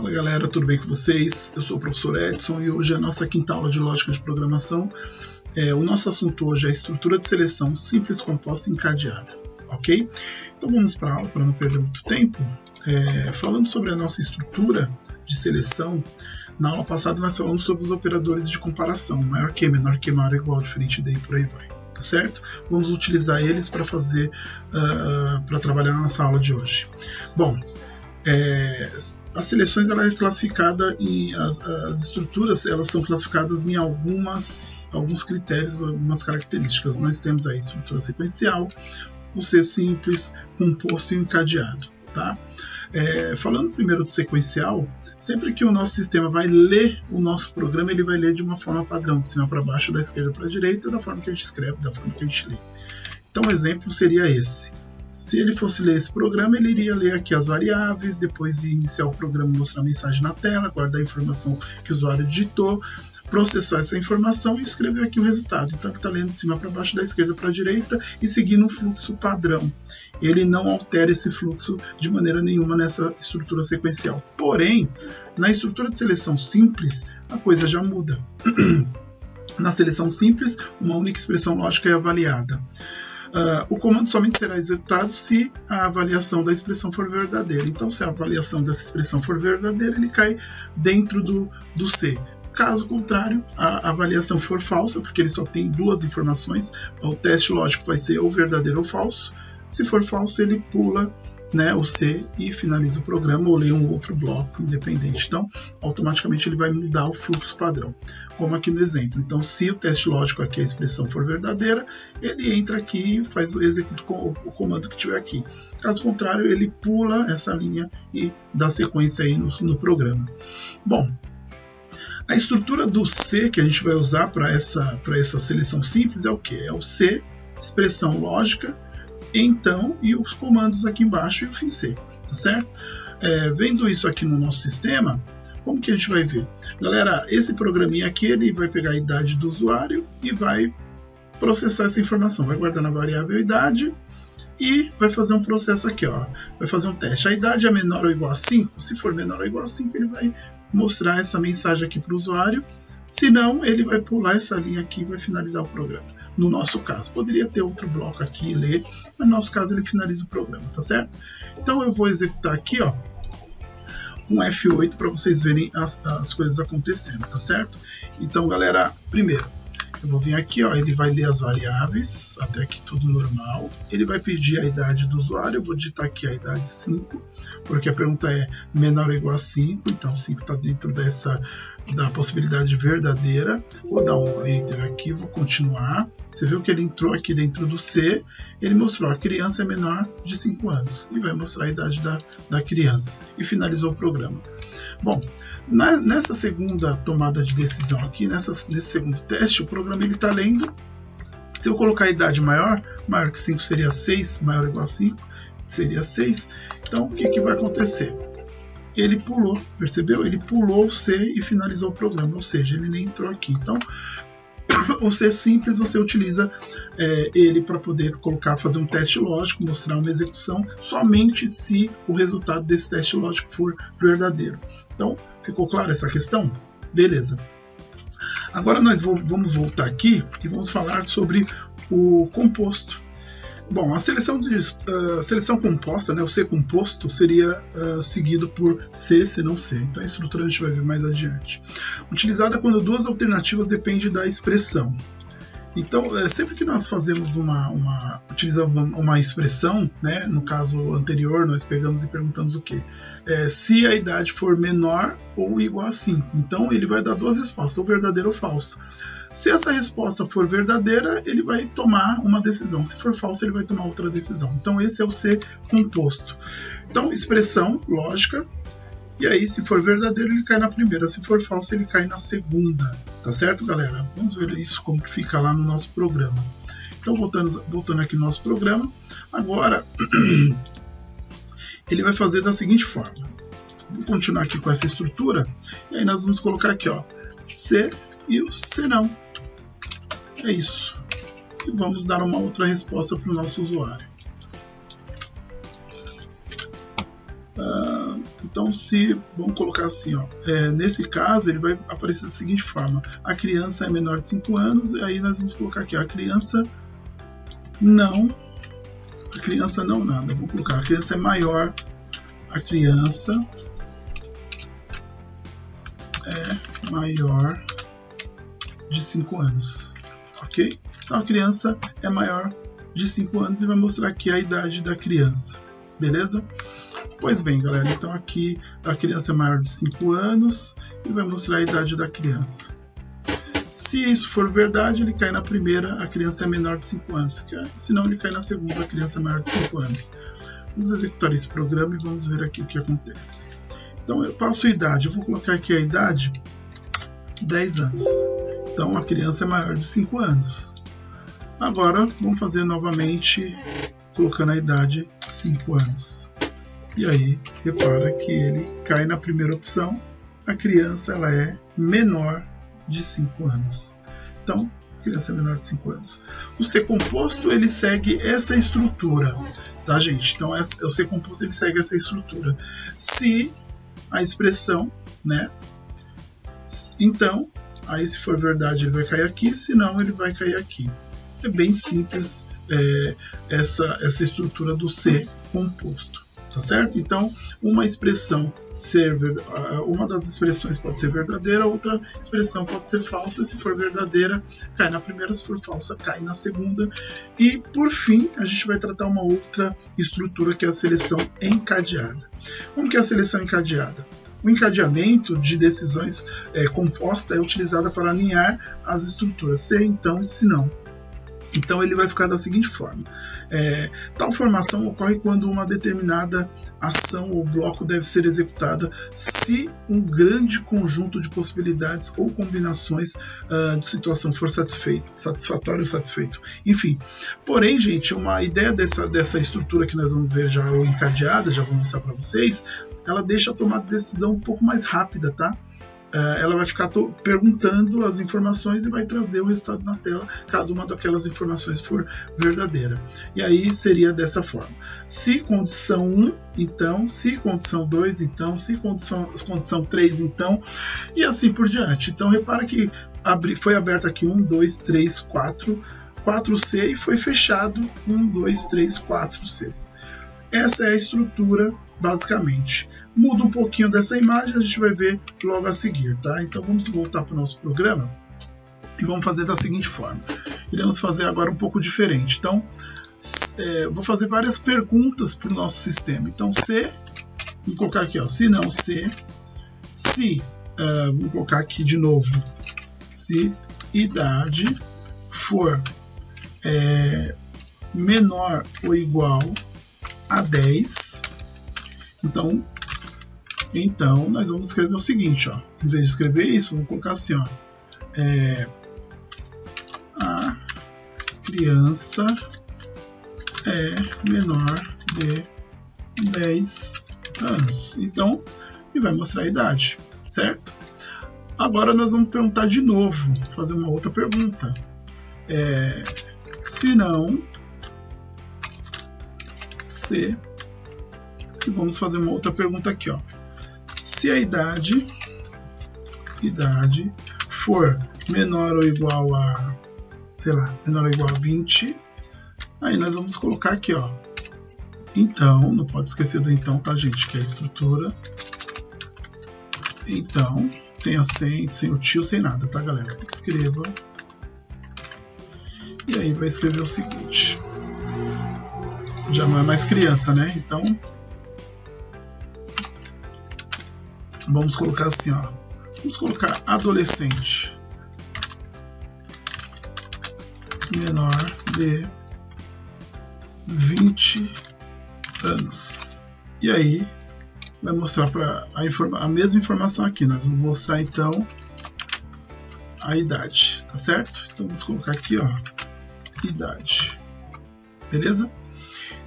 Fala galera, tudo bem com vocês? Eu sou o professor Edson e hoje é a nossa quinta aula de lógica de programação. O nosso assunto hoje é a estrutura de seleção simples, composta e encadeada, ok? Então vamos para a aula para não perder muito tempo. Falando sobre a nossa estrutura de seleção, na aula passada nós falamos sobre os operadores de comparação, maior que, menor que, maior, igual, diferente de e por aí vai, tá certo? Vamos utilizar eles para fazer, para trabalhar na nossa aula de hoje. Bom, as seleções ela é classificada em as estruturas elas são classificadas em alguns critérios, algumas características. Nós temos a estrutura sequencial, o C simples, composto e encadeado, tá? Falando primeiro do sequencial, sempre que o nosso sistema vai ler o nosso programa, ele vai ler de uma forma padrão, de cima para baixo, da esquerda para a direita, da forma que a gente escreve, da forma que a gente lê. Então, um exemplo seria esse. Se ele fosse ler esse programa, ele iria ler aqui as variáveis, depois de iniciar o programa, mostrar a mensagem na tela, guardar a informação que o usuário digitou, processar essa informação e escrever aqui o resultado. Então ele está lendo de cima para baixo, da esquerda para a direita e seguindo um fluxo padrão. Ele não altera esse fluxo de maneira nenhuma nessa estrutura sequencial. Porém, na estrutura de seleção simples, a coisa já muda. Na seleção simples, uma única expressão lógica é avaliada. O comando somente será executado se a avaliação da expressão for verdadeira. Então, se a avaliação dessa expressão for verdadeira, ele cai dentro do C. Caso contrário, a avaliação for falsa, porque ele só tem duas informações, o teste lógico vai ser ou verdadeiro ou falso. Se for falso, ele pula, né, o C e finaliza o programa ou lê um outro bloco independente. Então, automaticamente ele vai mudar o fluxo padrão, como aqui no exemplo. Então, se o teste lógico aqui, a expressão for verdadeira, ele entra aqui e executa o comando que tiver aqui. Caso contrário, ele pula essa linha e dá sequência aí no programa. Bom, a estrutura do C que a gente vai usar para essa seleção simples é o que? É o C, expressão lógica, então, e os comandos aqui embaixo e o fim C, tá certo? Vendo isso aqui no nosso sistema, como que a gente vai ver? Galera, esse programinha aqui, ele vai pegar a idade do usuário e vai processar essa informação, vai guardar na variável idade e vai fazer um processo aqui, ó, vai fazer um teste. A idade é menor ou igual a 5? Se for menor ou igual a 5, ele vai mostrar essa mensagem aqui para o usuário, se não, ele vai pular essa linha aqui e vai finalizar o programa. No nosso caso, poderia ter outro bloco aqui e ler, mas no nosso caso ele finaliza o programa, tá certo? Então eu vou executar aqui, ó, um F8 para vocês verem as coisas acontecendo, tá certo? Então, galera, primeiro, eu vou vir aqui, ó, ele vai ler as variáveis, até aqui tudo normal. Ele vai pedir a idade do usuário, eu vou digitar aqui a idade 5, porque a pergunta é menor ou igual a 5, então 5 está dentro da possibilidade verdadeira. Vou dar um Enter aqui, vou continuar. Você viu que ele entrou aqui dentro do C, ele mostrou a criança é menor de 5 anos, e vai mostrar a idade da criança, e finalizou o programa. Bom, nessa segunda tomada de decisão aqui, nesse segundo teste, o programa está lendo. Se eu colocar a idade maior que 5 seria 6, maior ou igual a 5 seria 6. Então o que vai acontecer? Ele pulou, percebeu? Ele pulou o C e finalizou o programa, ou seja, ele nem entrou aqui. Então, o C simples você utiliza ele para poder fazer um teste lógico, mostrar uma execução, somente se o resultado desse teste lógico for verdadeiro. Então, ficou clara essa questão? Beleza. Agora nós vamos voltar aqui e vamos falar sobre o composto. Bom, a seleção composta, né, o C composto, seria seguido por C, se não C. Então a estrutura a gente vai ver mais adiante. Utilizada quando duas alternativas dependem da expressão. Então, sempre que nós fazemos utilizamos uma expressão, né, no caso anterior, nós pegamos e perguntamos o quê? Se a idade for menor ou igual a 5. Então, ele vai dar duas respostas, ou verdadeiro ou falso. Se essa resposta for verdadeira, ele vai tomar uma decisão. Se for falsa, ele vai tomar outra decisão. Então, esse é o C composto. Então, expressão, lógica. E aí, se for verdadeiro, ele cai na primeira. Se for falso, ele cai na segunda. Tá certo, galera? Vamos ver isso como que fica lá no nosso programa. Então, voltando aqui no nosso programa. Agora, ele vai fazer da seguinte forma. Vou continuar aqui com essa estrutura. E aí, nós vamos colocar aqui, ó, C e o C não. É isso. E vamos dar uma outra resposta para o nosso usuário. Então, vamos colocar assim, ó, nesse caso ele vai aparecer da seguinte forma: a criança é menor de 5 anos, e aí nós vamos colocar aqui, ó, a criança não nada, vamos colocar, a criança é maior, a criança é maior de 5 anos, ok? Então a criança é maior de 5 anos e vai mostrar aqui a idade da criança, beleza? Pois bem, galera, então aqui a criança é maior de 5 anos e vai mostrar a idade da criança. Se isso for verdade, ele cai na primeira, a criança é menor de 5 anos. Se não, ele cai na segunda, a criança é maior de 5 anos. Vamos executar esse programa e vamos ver aqui o que acontece. Então eu passo a idade, eu vou colocar aqui a idade 10 anos. Então a criança é maior de 5 anos. Agora vamos fazer novamente colocando a idade 5 anos. E aí, repara que ele cai na primeira opção, a criança ela é menor de 5 anos. Então, a criança é menor de 5 anos. O C composto ele segue essa estrutura, tá, gente? Então, o C composto ele segue essa estrutura. Se a expressão, né? Então, aí se for verdade ele vai cair aqui, se não ele vai cair aqui. É bem simples essa estrutura do C composto. Tá certo? Então, uma das expressões pode ser verdadeira, outra expressão pode ser falsa. Se for verdadeira, cai na primeira, se for falsa, cai na segunda. E, por fim, a gente vai tratar uma outra estrutura que é a seleção encadeada. Como que é a seleção encadeada? O encadeamento de decisões composta é utilizada para alinhar as estruturas se, então e se não. Então ele vai ficar da seguinte forma: tal formação ocorre quando uma determinada ação ou bloco deve ser executada se um grande conjunto de possibilidades ou combinações de situação for satisfatório ou satisfeito. Enfim, porém, gente, uma ideia dessa estrutura que nós vamos ver já encadeada, já vou mostrar para vocês, ela deixa a tomada de decisão um pouco mais rápida, tá? Ela vai ficar perguntando as informações e vai trazer o resultado na tela, caso uma daquelas informações for verdadeira. E aí seria dessa forma: se condição 1, então; se condição 2, então; se condição 3, então, e assim por diante. Então repara que foi aberto aqui 1, 2, 3, 4C e foi fechado 1, 2, 3, 4Cs. Essa é a estrutura, basicamente. Muda um pouquinho dessa imagem, a gente vai ver logo a seguir, tá? Então vamos voltar para o nosso programa e vamos fazer da seguinte forma. Iremos fazer agora um pouco diferente. Então, vou fazer várias perguntas para o nosso sistema. Então, vou colocar aqui, ó, se não C, vou colocar aqui de novo, se idade for menor ou igual a 10, então nós vamos escrever o seguinte, ó, em vez de escrever isso, vamos colocar assim, ó, a criança é menor de 10 anos. Então, e vai mostrar a idade, certo? Agora nós vamos perguntar de novo, fazer uma outra pergunta. Se não C, e vamos fazer uma outra pergunta aqui, ó. Se a idade for menor ou igual a, sei lá, menor ou igual a 20, aí nós vamos colocar aqui, ó. Então, não pode esquecer do então, tá, gente? Que é a estrutura. Então, sem acento, sem o tio, sem nada, tá, galera? Escreva. E aí vai escrever o seguinte. Já não é mais criança, né? Então, vamos colocar assim, ó. Vamos colocar adolescente menor de 20 anos. E aí vai mostrar a mesma informação aqui. Nós vamos mostrar então a idade, tá certo? Então vamos colocar aqui, ó, idade. Beleza?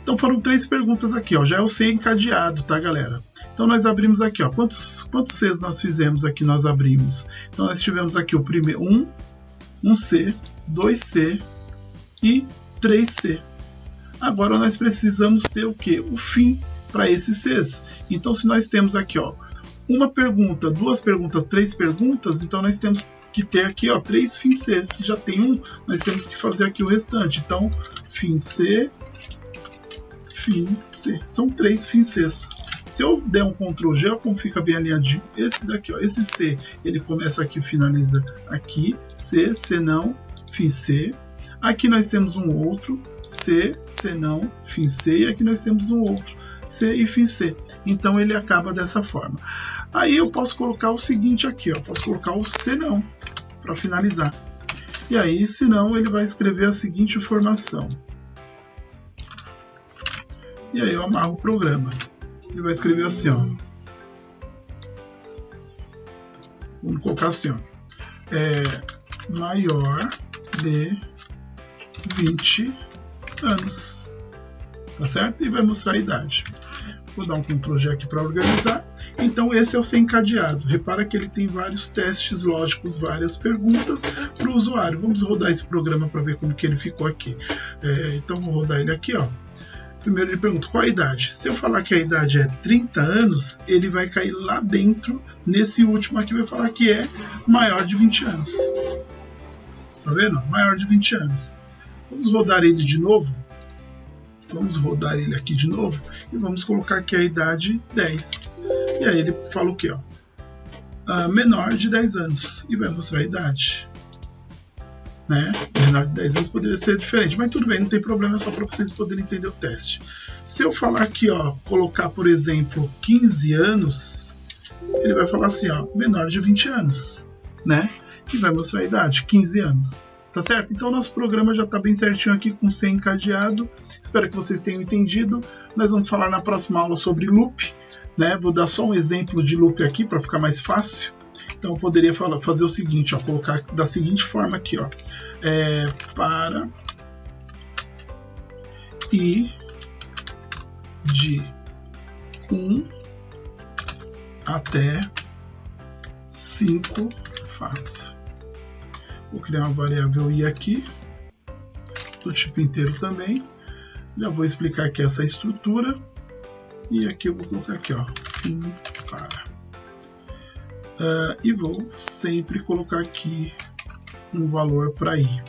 Então foram 3 perguntas aqui, ó. Já é o C encadeado, tá, galera? Então nós abrimos aqui, ó. Quantos Cs nós fizemos aqui? Nós abrimos. Então nós tivemos aqui o primeiro 1C, 2C e 3C. Agora nós precisamos ter o quê? O fim para esses Cs. Então, se nós temos aqui, ó, uma pergunta, duas perguntas, três perguntas, então nós temos que ter aqui, ó, 3 fim C. Se já tem um, nós temos que fazer aqui o restante. Então, fim C, fim C. São 3 fim Cs. Se eu der um Ctrl G, ó, como fica bem alinhadinho. Esse daqui, ó, esse C, ele começa aqui e finaliza aqui. C, C não, fim C. Aqui nós temos um outro, C, C não, fim C. E aqui nós temos um outro, C e fim C. Então ele acaba dessa forma. Aí eu posso colocar o seguinte aqui, ó, posso colocar o C não, para finalizar. E aí, se não, ele vai escrever a seguinte informação. E aí eu amarro o programa. Ele vai escrever assim, ó. Vamos colocar assim, ó. Maior de 20 anos. Tá certo? E vai mostrar a idade. Vou dar um Ctrl G aqui para organizar. Então esse é o C encadeado. Repara que ele tem vários testes lógicos, várias perguntas para o usuário. Vamos rodar esse programa para ver como que ele ficou aqui. Então vou rodar ele aqui, ó. Primeiro ele pergunta qual a idade. Se eu falar que a idade é 30 anos, ele vai cair lá dentro, nesse último aqui vai falar que é maior de 20 anos. Tá vendo? Maior de 20 anos. Vamos rodar ele de novo. Vamos rodar ele aqui de novo e vamos colocar aqui a idade 10. E aí ele fala o que? Menor de 10 anos. E vai mostrar a idade. Né? Menor de 10 anos poderia ser diferente, mas tudo bem, não tem problema, é só para vocês poderem entender o teste. Se eu falar aqui, ó, colocar, por exemplo, 15 anos, ele vai falar assim, ó, menor de 20 anos, né? E vai mostrar a idade, 15 anos. Tá certo? Então o nosso programa já está bem certinho aqui com C encadeado. Espero que vocês tenham entendido. Nós vamos falar na próxima aula sobre loop, né? Vou dar só um exemplo de loop aqui para ficar mais fácil. Então eu poderia fazer o seguinte, ó, colocar da seguinte forma aqui, ó, para i de 1 até 5 faça. Vou criar uma variável i aqui, do tipo inteiro também. Já vou explicar aqui essa estrutura. E aqui eu vou colocar aqui, ó, fim para. E vou sempre colocar aqui um valor para i.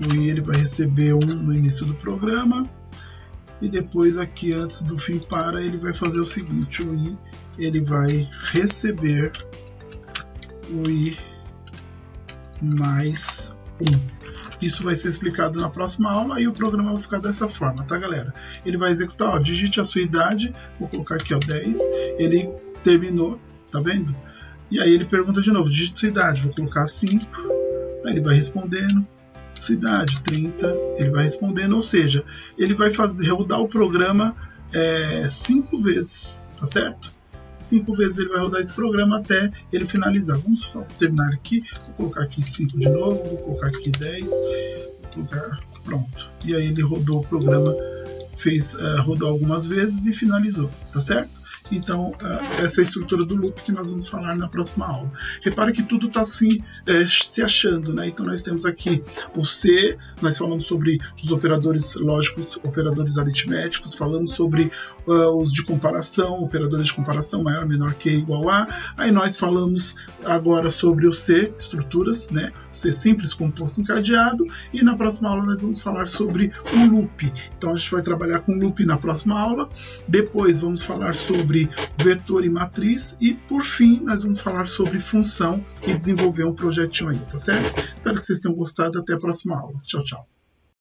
O i ele vai receber 1 no início do programa. E depois aqui antes do fim para ele vai fazer o seguinte, o i ele vai receber o i mais 1. Isso vai ser explicado na próxima aula e o programa vai ficar dessa forma, tá galera? Ele vai executar, ó, digite a sua idade, vou colocar aqui, ó, 10, ele terminou, tá vendo? E aí ele pergunta de novo, digite sua idade, vou colocar 5, aí ele vai respondendo, sua idade, 30, ele vai respondendo, ou seja, ele vai rodar o programa 5 vezes, tá certo? 5 vezes ele vai rodar esse programa até ele finalizar. Vamos só terminar aqui. Vou colocar aqui 5 de novo. Vou colocar aqui 10. Vou colocar pronto. E aí ele rodou o programa, rodou algumas vezes e finalizou. Tá certo? Então, essa é a estrutura do loop que nós vamos falar na próxima aula. Repara que tudo está assim, se achando, né? Então, nós temos aqui o C, nós falamos sobre os operadores lógicos, operadores aritméticos, falamos sobre os de comparação, operadores de comparação, maior, menor que, igual a. Aí nós falamos agora sobre o C, estruturas, né? O C simples, composto, encadeado. E na próxima aula nós vamos falar sobre o loop. Então, a gente vai trabalhar com loop na próxima aula. Depois, vamos falar sobre vetor e matriz e por fim nós vamos falar sobre função e desenvolver um projetinho aí, tá certo? Espero que vocês tenham gostado, até a próxima aula. Tchau, tchau.